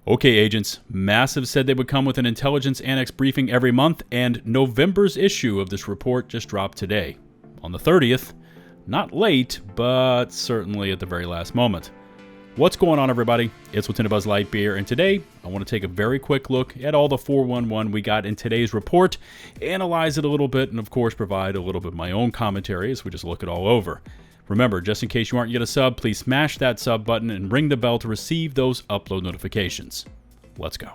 Okay, agents, Massive said they would come with an intelligence annex briefing every month, and November's issue of this report just dropped today, on the 30th. Not late, but certainly at the very last moment. What's going on, everybody? It's LtBuzzLitebeer, and today I want to take a very quick look at all the 411 we got in today's report, analyze it a little bit, and of course provide a little bit of my own commentary as we just look it all over. Remember, just in case you aren't yet a sub, please smash that sub button and ring the bell to receive those upload notifications. Let's go.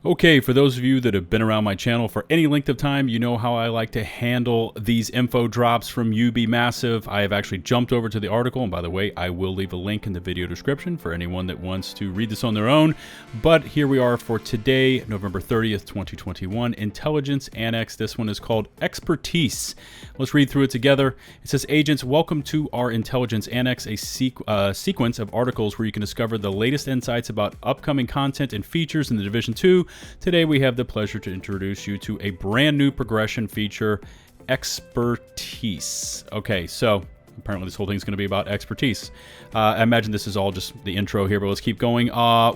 Okay, for those of you that have been around my channel for any length of time, you know how I like to handle these info drops from UB Massive. I have actually jumped over to the article, and by the way, I will leave a link in the video description for anyone that wants to read this on their own. But here we are for today, November 30th, 2021, Intelligence Annex. This one is called Expertise. Let's read through it together. It says, Agents, welcome to our Intelligence Annex, a sequence of articles where you can discover the latest insights about upcoming content and features in the Division 2. Today we have the pleasure to introduce you to a brand new progression feature, Expertise. Okay, so apparently this whole thing is going to be about expertise. I imagine this is all just the intro here, but let's keep going.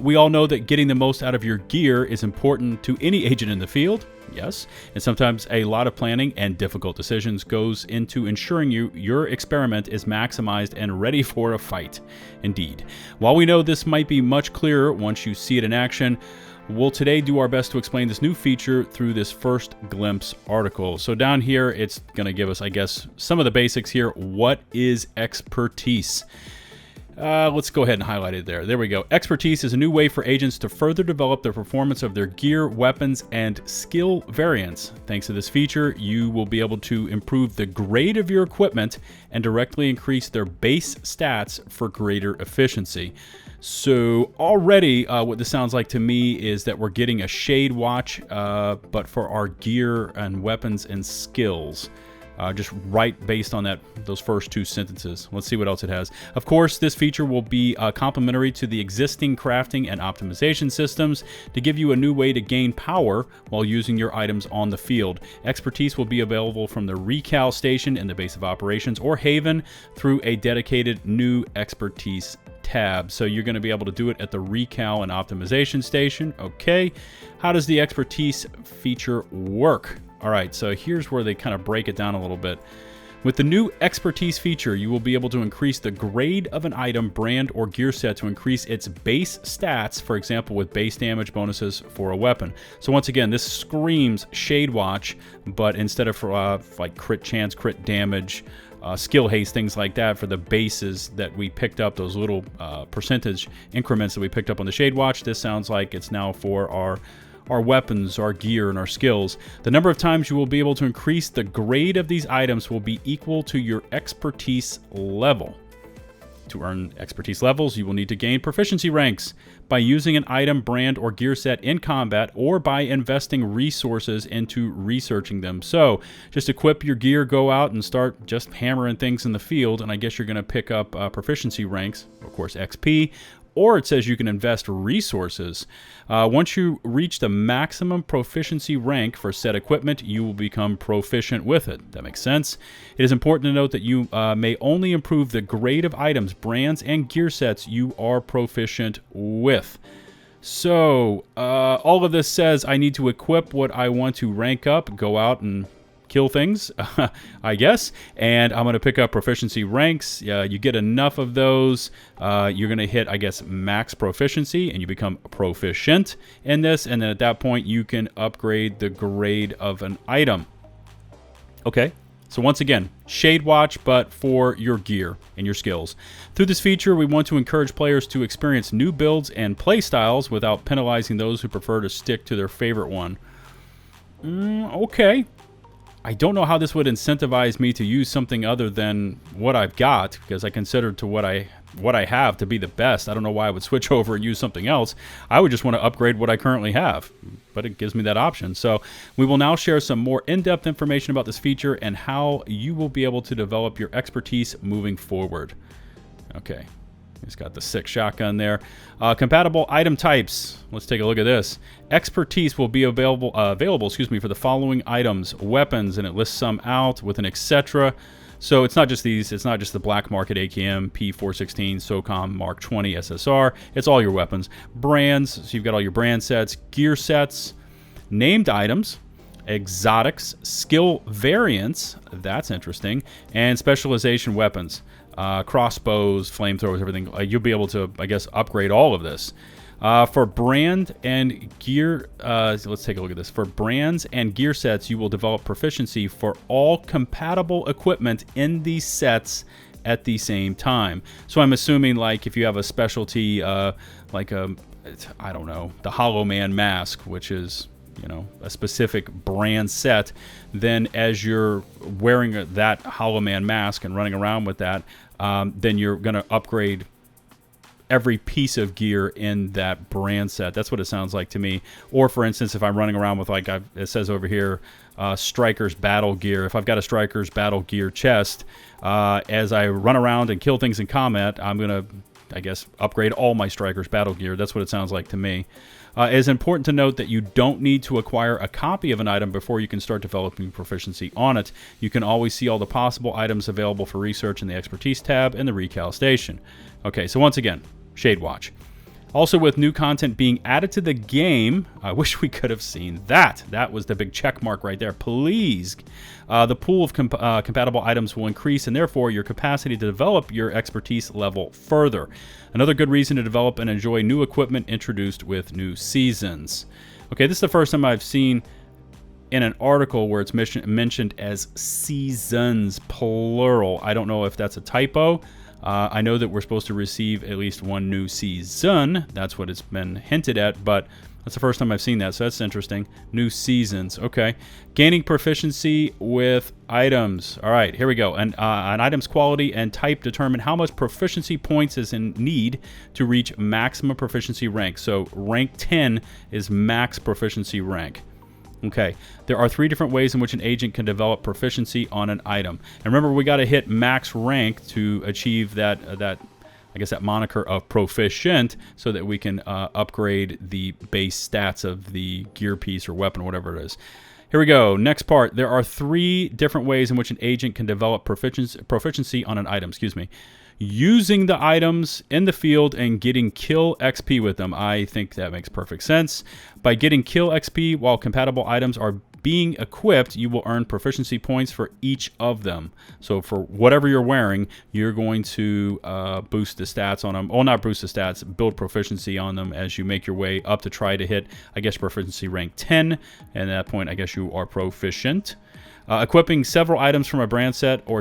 We all know that getting the most out of your gear is important to any agent in the field. Yes, and sometimes a lot of planning and difficult decisions goes into ensuring your experiment is maximized and ready for a fight. Indeed. While we know this might be much clearer once you see it in action, we'll today do our best to explain this new feature through this first glimpse article. So down here, it's going to give us, I guess, some of the basics here. What is expertise? Let's go ahead and highlight it there. There we go. Expertise is a new way for agents to further develop the performance of their gear, weapons, and skill variants. Thanks to this feature, you will be able to improve the grade of your equipment and directly increase their base stats for greater efficiency. So already what this sounds like to me is that we're getting a shade watch, but for our gear and weapons and skills. Just right based on those first two sentences. Let's see what else it has. Of course, this feature will be complementary to the existing crafting and optimization systems to give you a new way to gain power while using your items on the field. Expertise will be available from the Recal station in the base of operations or Haven through a dedicated new expertise tab. So you're going to be able to do it at the Recal and optimization station. Okay. How does the expertise feature work? All right, so here's where they kind of break it down a little bit. With the new expertise feature, you will be able to increase the grade of an item, brand, or gear set to increase its base stats, for example, with base damage bonuses for a weapon. So once again, this screams Shade Watch, but instead of like crit chance, crit damage, skill haste, things like that for the bases that we picked up, those little percentage increments that we picked up on the Shade Watch, this sounds like it's now for our weapons, our gear, and our skills. The number of times you will be able to increase the grade of these items will be equal to your expertise level. To earn expertise levels, you will need to gain proficiency ranks by using an item, brand, or gear set in combat, or by investing resources into researching them. So just equip your gear, go out and start just hammering things in the field, and I guess you're going to pick up proficiency ranks, of course XP, or it says you can invest resources. Once you reach the maximum proficiency rank for said equipment, you will become proficient with it. That makes sense. It is important to note that you may only improve the grade of items, brands, and gear sets you are proficient with. So all of this says I need to equip what I want to rank up, go out and kill things, I guess, and I'm going to pick up proficiency ranks. You get enough of those, you're going to hit, I guess, max proficiency, and you become proficient in this, and then at that point you can upgrade the grade of an item. Okay, so once again, Shade Watch, but for your gear and your skills. Through this feature, we want to encourage players to experience new builds and play styles without penalizing those who prefer to stick to their favorite one. Okay. I don't know how this would incentivize me to use something other than what I've got, because I consider to what I have to be the best. I don't know why I would switch over and use something else. I would just want to upgrade what I currently have, but it gives me that option. So we will now share some more in-depth information about this feature and how you will be able to develop your expertise moving forward. Okay. He's got the 6 shotgun there. Compatible item types. Let's take a look at this. Expertise will be available for the following items, weapons, and it lists some out with an etc. So it's not just these. It's not just the black market AKM, P416, SOCOM Mark 20 SSR. It's all your weapons. Brands. So you've got all your brand sets, gear sets, named items, exotics, skill variants. That's interesting. And specialization weapons. Crossbows, flamethrowers, everything. You'll be able to, I guess, upgrade all of this. For brand and gear, let's take a look at this. For brands and gear sets, you will develop proficiency for all compatible equipment in these sets at the same time. So I'm assuming, like, if you have a specialty, like I don't know, the Hollow Man mask, which is, you know, a specific brand set, then as you're wearing that Hollow Man mask and running around with that, then you're going to upgrade every piece of gear in that brand set. That's what it sounds like to me. Or for instance, if I'm running around with, like it says over here, Striker's Battle Gear. If I've got a Striker's Battle Gear chest, as I run around and kill things in combat, I'm going to, I guess, upgrade all my Striker's Battle Gear. That's what it sounds like to me. It is important to note that you don't need to acquire a copy of an item before you can start developing proficiency on it. You can always see all the possible items available for research in the Expertise tab in the Recal station. Okay, so once again, Shadewatch. Also, with new content being added to the game, I wish we could have seen that. That was the big check mark right there. Please. The pool of compatible items will increase, and therefore your capacity to develop your expertise level further. Another good reason to develop and enjoy new equipment introduced with new seasons. Okay, this is the first time I've seen in an article where it's mentioned as seasons, plural. I don't know if that's a typo. I know that we're supposed to receive at least one new season. That's what it's been hinted at, but that's the first time I've seen that, so that's interesting. New seasons, okay. Gaining proficiency with items. All right, here we go. An item's quality and type determine how much proficiency points is in need to reach maximum proficiency rank. So rank 10 is max proficiency rank. Okay, there are 3 different ways in which an agent can develop proficiency on an item. And remember, we got to hit max rank to achieve that I guess that moniker of proficient, so that we can upgrade the base stats of the gear piece or weapon or whatever it is. Here we go. Next part. There are 3 different ways in which an agent can develop proficiency on an item. Excuse me. Using the items in the field and getting kill XP with them. I think that makes perfect sense. By getting kill XP while compatible items are being equipped, you will earn proficiency points for each of them. So for whatever you're wearing, you're going to boost the stats on them. Well, not boost the stats, build proficiency on them as you make your way up to try to hit, I guess, proficiency rank 10. And at that point, I guess you are proficient. Equipping several items from a brand or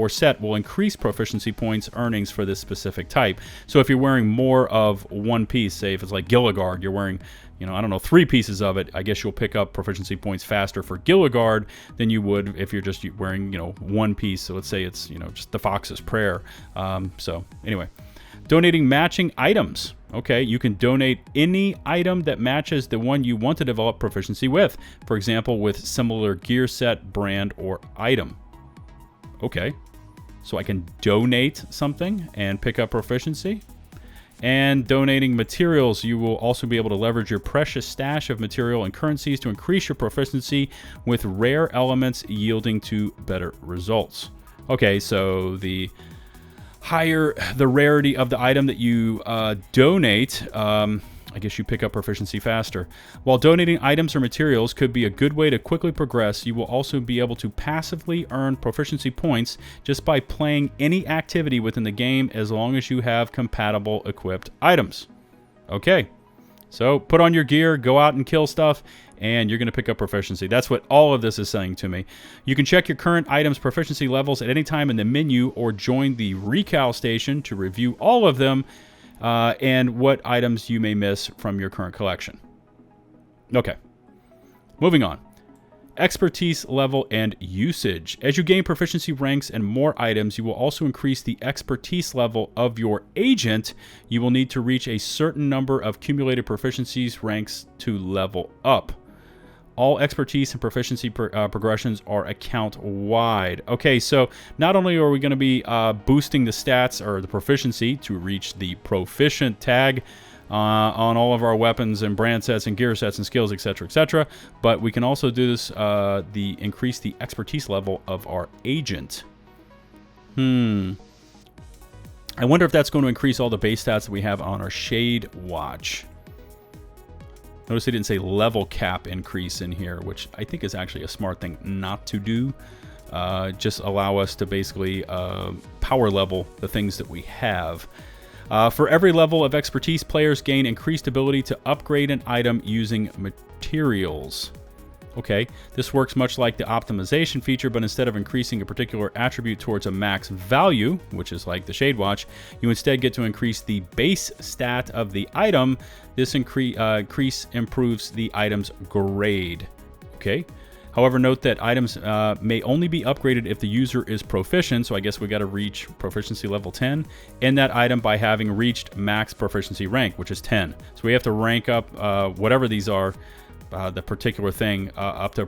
set will increase proficiency points earnings for this specific type. So if you're wearing more of one piece, say if it's like Gilligard, you're wearing, you know, I don't know, 3 pieces of it, I guess you'll pick up proficiency points faster for Gilligard than you would if you're just wearing, you know, one piece. So let's say it's, you know, just the Fox's Prayer. So anyway, donating matching items. Okay, you can donate any item that matches the one you want to develop proficiency with. For example, with similar gear set, brand, or item. Okay, so I can donate something and pick up proficiency. And donating materials, you will also be able to leverage your precious stash of material and currencies to increase your proficiency with rare elements, yielding to better results. Okay, so the higher the rarity of the item that you donate, I guess you pick up proficiency faster. While donating items or materials could be a good way to quickly progress, you will also be able to passively earn proficiency points just by playing any activity within the game as long as you have compatible equipped items. Okay, so put on your gear, go out and kill stuff, and you're going to pick up proficiency. That's what all of this is saying to me. You can check your current item's proficiency levels at any time in the menu or join the Recal station to review all of them and what items you may miss from your current collection. Okay, moving on. Expertise level and usage. As you gain proficiency ranks and more items, you will also increase the expertise level of your agent. You will need to reach a certain number of cumulative proficiencies ranks to level up. All expertise and proficiency progressions are account-wide. Okay, so not only are we going to be boosting the stats or the proficiency to reach the proficient tag, on all of our weapons and brand sets and gear sets and skills, etc., etc. But we can also do this, increase the expertise level of our agent. I wonder if that's going to increase all the base stats that we have on our Shade Watch. Notice they didn't say level cap increase in here, which I think is actually a smart thing not to do. Just allow us to basically power level the things that we have. For every level of expertise, players gain increased ability to upgrade an item using materials. Okay, this works much like the optimization feature, but instead of increasing a particular attribute towards a max value, which is like the Shade Watch, you instead get to increase the base stat of the item. This increase improves the item's grade. Okay. However, note that items may only be upgraded if the user is proficient, so I guess we got to reach proficiency level 10 in that item by having reached max proficiency rank, which is 10. So we have to rank up whatever these are, the particular thing, up to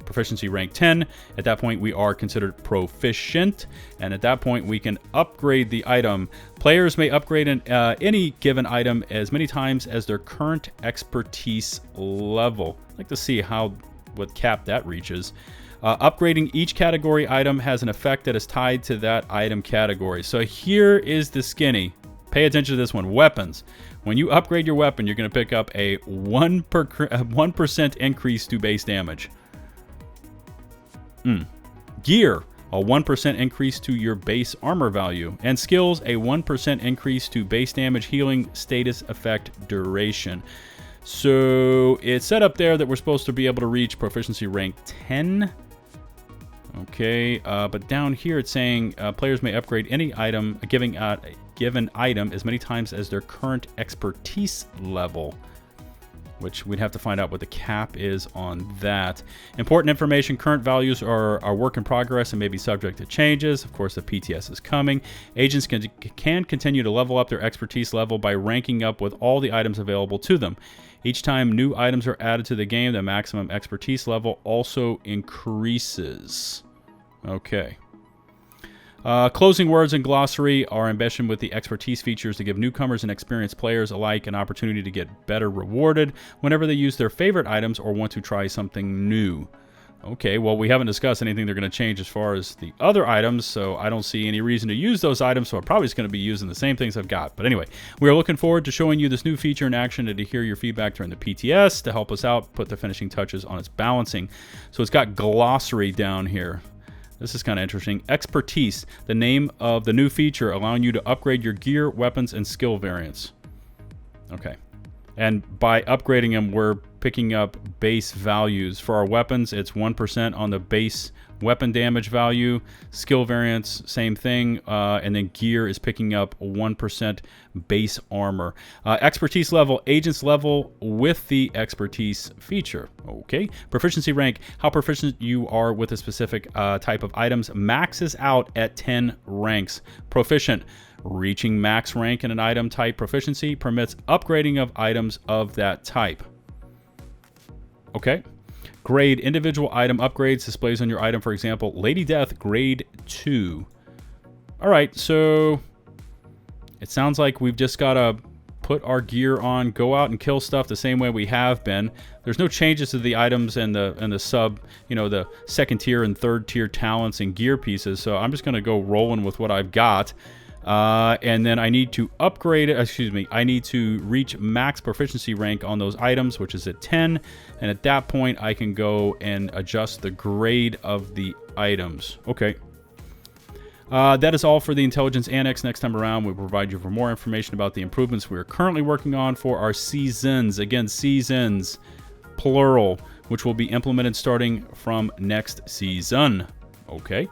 proficiency rank 10. At that point, we are considered proficient, and at that point, we can upgrade the item. Players may upgrade any given item as many times as their current expertise level. I'd like to see what cap that reaches. Upgrading each category item has an effect that is tied to that item category. So here is the skinny. Pay attention to this one. Weapons. When you upgrade your weapon, you're going to pick up a 1% increase to base damage. Gear, a 1% increase to your base armor value. And skills, a 1% increase to base damage, healing, status effect, duration. So it's set up there that we're supposed to be able to reach proficiency rank 10. Okay, but down here it's saying players may upgrade any item, a given item as many times as their current expertise level, which we'd have to find out what the cap is on that. Important information: current values are work in progress and may be subject to changes. Of course, the PTS is coming. Agents can continue to level up their expertise level by ranking up with all the items available to them. Each time new items are added to the game, the maximum expertise level also increases. Okay. Closing words and glossary are ambition with the expertise features to give newcomers and experienced players alike an opportunity to get better rewarded whenever they use their favorite items or want to try something new. Okay, well, we haven't discussed anything they're going to change as far as the other items, so I don't see any reason to use those items, so I'm probably just going to be using the same things I've got. But anyway, we are looking forward to showing you this new feature in action and to hear your feedback during the PTS to help us out, put the finishing touches on its balancing. So it's got glossary down here. This is kind of interesting. Expertise, the name of the new feature allowing you to upgrade your gear, weapons, and skill variants. Okay. And by upgrading them, we're picking up base values. For our weapons, it's 1% on the base weapon damage value. Skill variants, same thing. And then gear is picking up 1% base armor. Expertise level, agents level with the expertise feature. Okay. Proficiency rank, how proficient you are with a specific type of items, maxes out at 10 ranks. Proficient. Reaching max rank in an item type proficiency permits upgrading of items of that type. Okay. Grade, individual item upgrades, displays on your item, for example, Lady Death, grade 2. All right, so it sounds like we've just got to put our gear on, go out and kill stuff the same way we have been. There's no changes to the items and the sub, the second tier and third tier talents and gear pieces, so I'm just going to go rolling with what I've got. And then I need to upgrade it, I need to reach max proficiency rank on those items, which is at 10. And at that point, I can go and adjust the grade of the items. Okay. That is all for the Intelligence Annex. Next time around, we'll provide you for more information about the improvements we are currently working on for our seasons. Again, seasons, plural, which will be implemented starting from next season. Okay.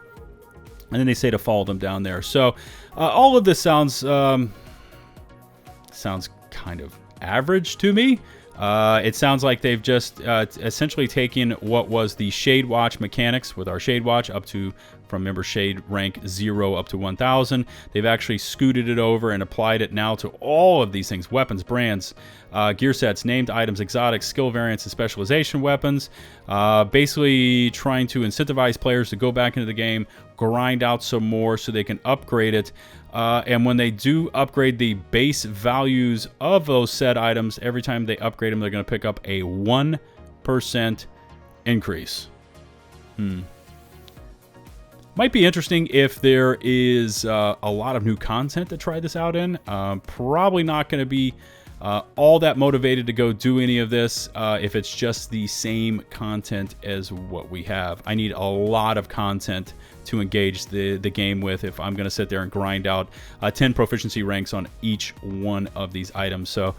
And then they say to follow them down there. So all of this sounds kind of average to me. It sounds like they've just essentially taken what was the Shade Watch mechanics with our Shade Watch up to, remember, Shade rank 0 up to 1000. They've actually scooted it over and applied it now to all of these things: weapons, brands, gear sets, named items, exotics, skill variants, and specialization weapons. Basically trying to incentivize players to go back into the game, grind out some more so they can upgrade it. And when they do upgrade the base values of those said items, every time they upgrade them, they're going to pick up a 1% increase. Might be interesting if there is a lot of new content to try this out in. Probably not going to be all that motivated to go do any of this if it's just the same content as what we have. I need a lot of content to engage the game with if I'm going to sit there and grind out 10 proficiency ranks on each one of these items. So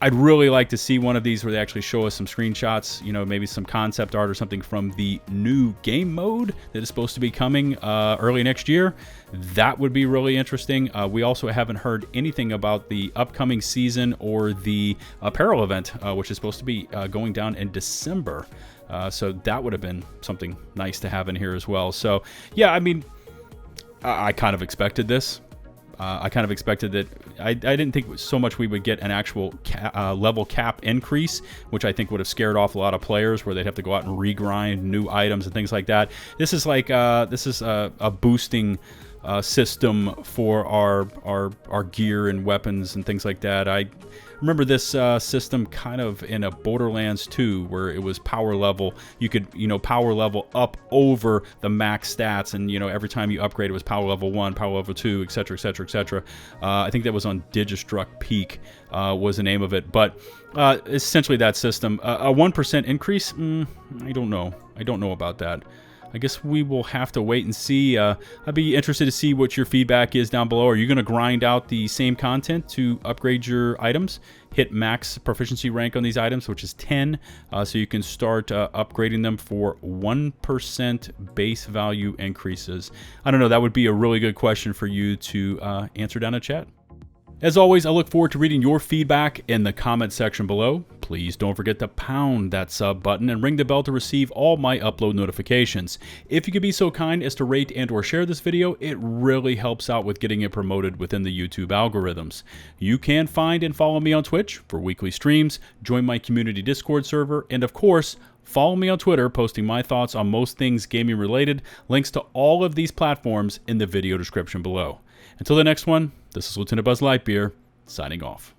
I'd really like to see one of these where they actually show us some screenshots, you know, maybe some concept art or something from the new game mode that is supposed to be coming early next year. That would be really interesting. We also haven't heard anything about the upcoming season or the apparel event, which is supposed to be going down in December. So that would have been something nice to have in here as well. So yeah, I mean, I kind of expected this. I kind of expected that. I didn't think so much we would get an actual level cap increase, which I think would have scared off a lot of players, where they'd have to go out and regrind new items and things like that. This is like a boosting system for our gear and weapons and things like that. I remember this system kind of in a Borderlands 2, where it was power level. You could, you know, power level up over the max stats, and, you know, every time you upgrade, it was power level 1, power level 2, etc., etc., etc. I think that was on Digistruct Peak was the name of it. But essentially that system, a 1% increase, I don't know. I don't know about that. I guess we will have to wait and see. I'd be interested to see what your feedback is down below. Are you going to grind out the same content to upgrade your items? Hit max proficiency rank on these items, which is 10, so you can start upgrading them for 1% base value increases. I don't know. That would be a really good question for you to answer down in chat. As always, I look forward to reading your feedback in the comment section below. Please don't forget to pound that sub button and ring the bell to receive all my upload notifications. If you could be so kind as to rate and or share this video, it really helps out with getting it promoted within the YouTube algorithms. You can find and follow me on Twitch for weekly streams, join my community Discord server, and of course, follow me on Twitter, posting my thoughts on most things gaming related. Links to all of these platforms in the video description below. Until the next one, this is LtBuzzLitebeer, signing off.